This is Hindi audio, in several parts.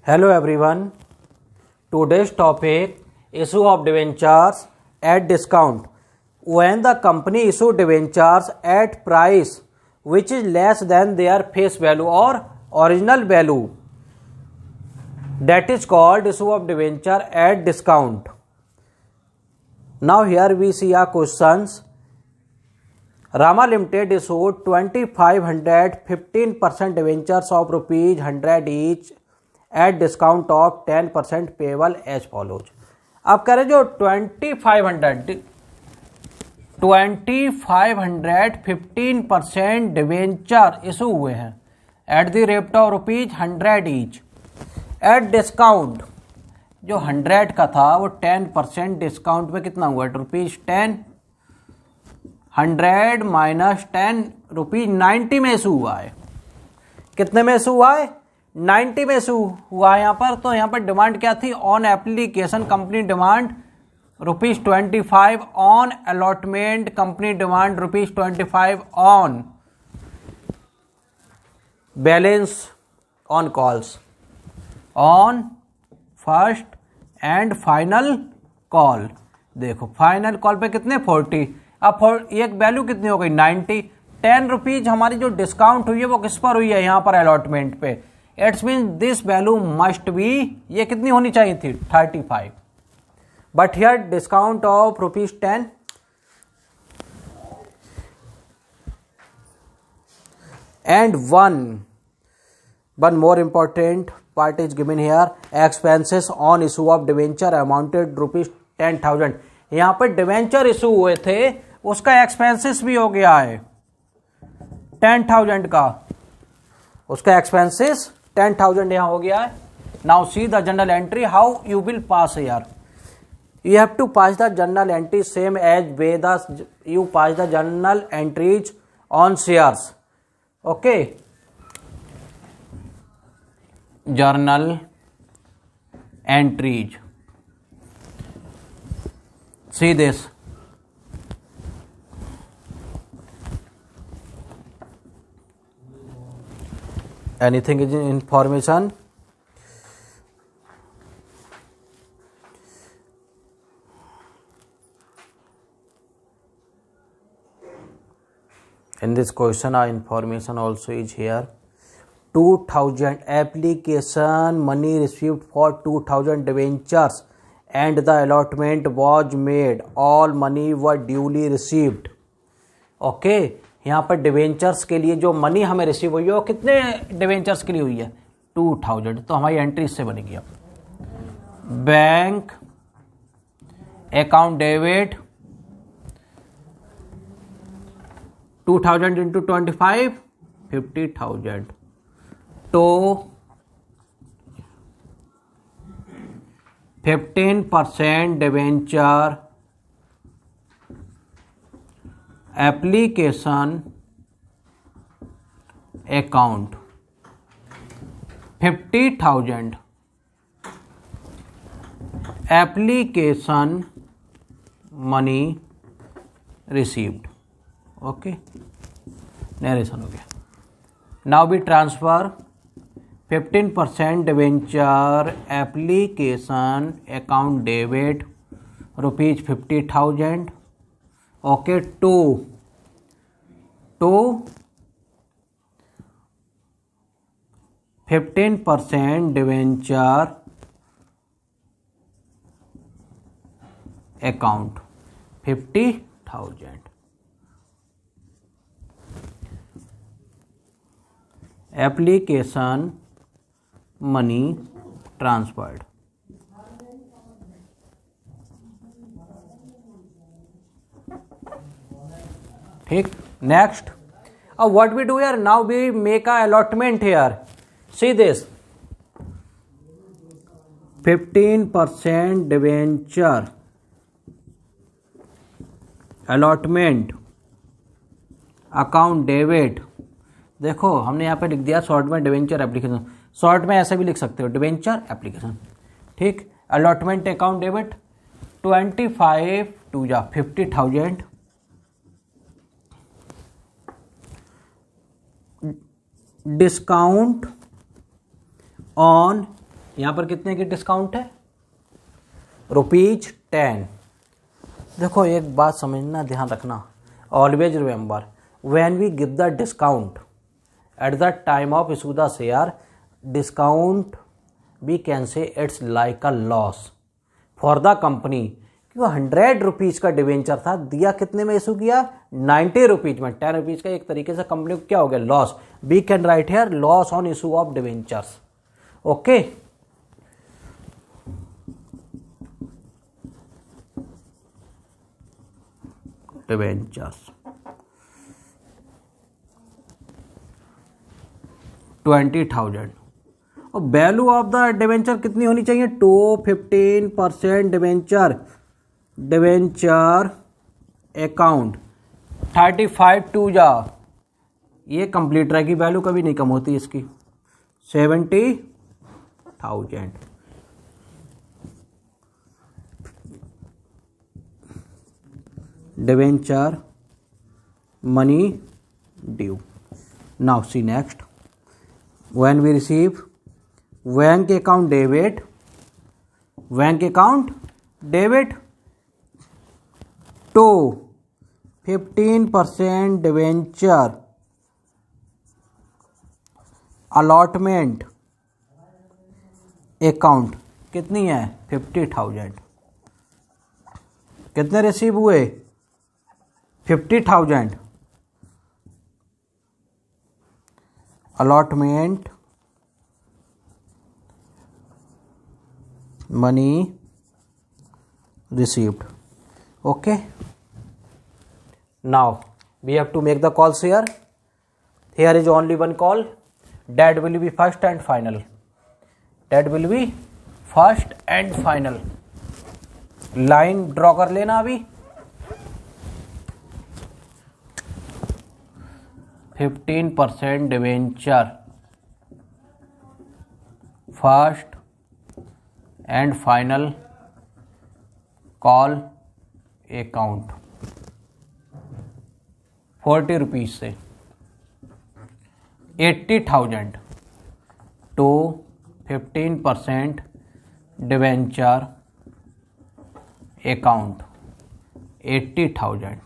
Hello everyone. Today's topic issue of debentures at discount. When the company issue debentures at price which is less than their face value or original value, that is called issue of debenture at discount. Now here we see our questions. Rama Limited issued 2500 15% debentures of rupees 100 each at discount of 10% payable as follows. अब करें जो 2500 15% डिवेंचर इशू हुए हैं at the rate of rupees 100 each at discount. जो 100 का था वो 10% डिस्काउंट पे कितना हुआ? ₹10। 100 माइनस 10 ₹90 में इशू हुआ है। कितने में इशू हुआ है? 90 में इशू हुआ है यहाँ पर। तो यहाँ पर डिमांड क्या थी? On application company demand ₹25, on allotment company demand ₹25, on balance on calls on first and final call. देखो फाइनल कॉल पे कितने 40। अब एक वैल्यू कितनी हो गई? 90। 10 रुपीज हमारी जो डिस्काउंट हुई है वो किस पर हुई है? यहाँ पर अलॉटमेंट पे। It's mean this value must be, ये कितनी होनी चाहिए थी? 35। But here discount of ₹10। And one more important part is given here. Expenses on issue of debenture amounted ₹10,000. यहाँ पर डिवेंचर इशू हुए थे उसका एक्सपेंसेस भी हो गया है 10,000 का। उसका एक्सपेंसेस 10,000 यहाँ हो गया है। Now see the journal entry how you will pass here. You have to pass the journal entry same as way you pass the journal entries on shares. Okay. Journal entries. See this. Anything is information? In this question, our information also is here. 2,000 application money received for 2,000 debentures and the allotment was made. All money were duly received. Okay, यहाँ पर डिवेंचर्स के लिए जो मनी हमें रिसीव हुई है वो कितने डिवेंचर्स के लिए हुई है? 2,000। तो हमारी एंट्री इससे बनेगी। अब बैंक अकाउंट डेबिट 2,000 इंटू 25 50,000 तो 15% debenture application account 50,000 application money received. Okay, narration हो गया। Now we transfer 15% debenture application account debit ₹50,000। Okay, to 15% debenture account 50,000 application money transferred. ठीक, नेक्स्ट। अब what we do here? Now we make a allotment here. See this 15% debenture allotment account debit. देखो हमने यहाँ पे लिख दिया शॉर्ट में डिवेंचर एप्लीकेशन, शॉर्ट में ऐसे भी लिख सकते हो डिवेंचर एप्लीकेशन। ठीक, allotment account debit 25 to 50,000 discount on यहाँ पर कितने की डिस्काउंट है? ₹10। देखो एक बात समझना, ध्यान रखना, always remember when we give the discount at the time of issue the share, discount we can say it's like a loss for the company. क्यों? ₹100 का डिवेंचर था, दिया कितने में इशू किया? ₹90 में। ₹10 का एक तरीके से कंपनी को क्या हो गया? Loss. We can write here loss on issue of debentures. Okay, debentures 20,000 और वैल्यू ऑफ द डिवेंचर कितनी होनी चाहिए? 15% डिवेंचर अकाउंट 35 टू जा, ये कंप्लीट रहेगी, वैल्यू कभी नहीं कम होती इसकी। 70,000 debenture money due. Now see next, when we receive bank account debit, bank account debit to 15% debenture allotment account कितनी है? 50,000। कितने रिसीव हुए? 50,000 allotment money received. Okay, now we have to make the calls here. Here is only one call, that will be first and final. That will be first and final. Line draw कर लेना अभी। 15% debenture first and final call account ₹40 से 80,000 to 15% debenture account 80,000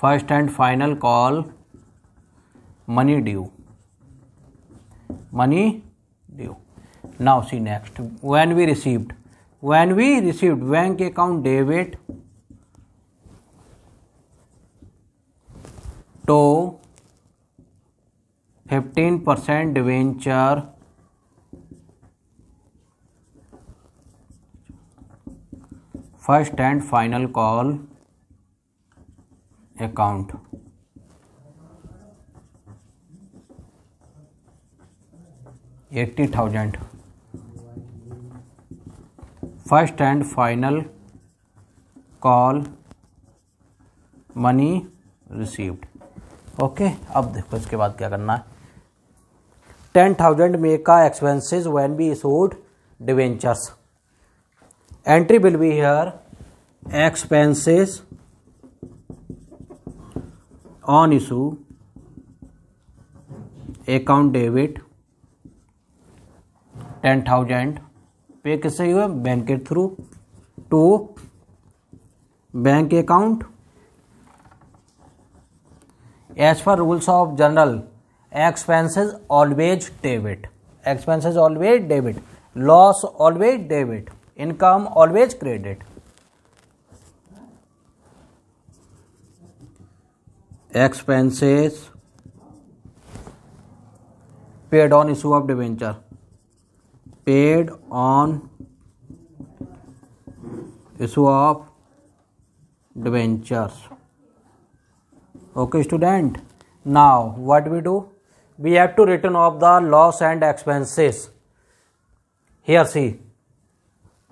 first and final call money due now see next, when we received bank account debit to 15% debenture first and final call account $80,000 first and final call money received. Okay, अब देखो इसके बाद क्या करना है। 10,000 make expenses when we issued debentures. Entry will be here expenses on issue account debit 10,000 pay किससे हुए? बैंक के through to bank account as per rules of general expenses always debit, loss always debit, income always credit. Expenses paid on issue of debenture, paid on issue of debentures. Okay student, now what we do? We have to written off the loss and expenses. Here see,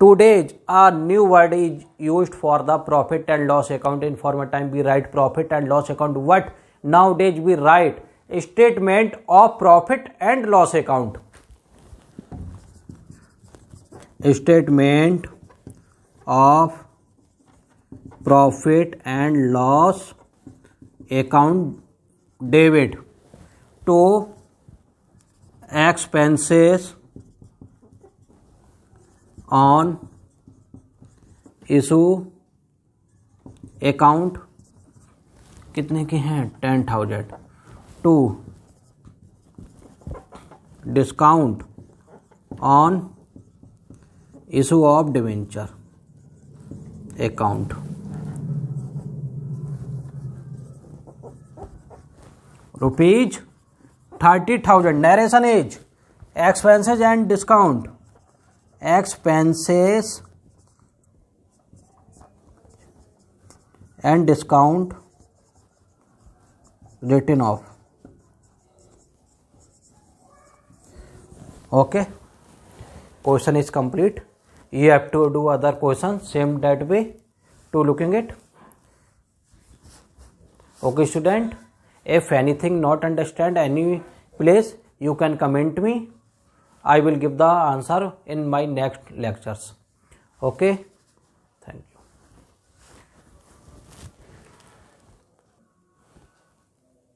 today's a new word is used for the profit and loss account. In former time we write profit and loss account. What nowadays we write statement of profit and loss account. Statement of profit and loss account debit to expenses on issue account कितने के हैं 10,000 to discount on issue of debenture account rupees 30,000. Narration is expenses and discount expenses and discount written off. Okay, question is complete. You have to do other question same that way to looking it. Okay student, if anything not understand any place you can comment me. I will give the answer in my next lectures. Okay.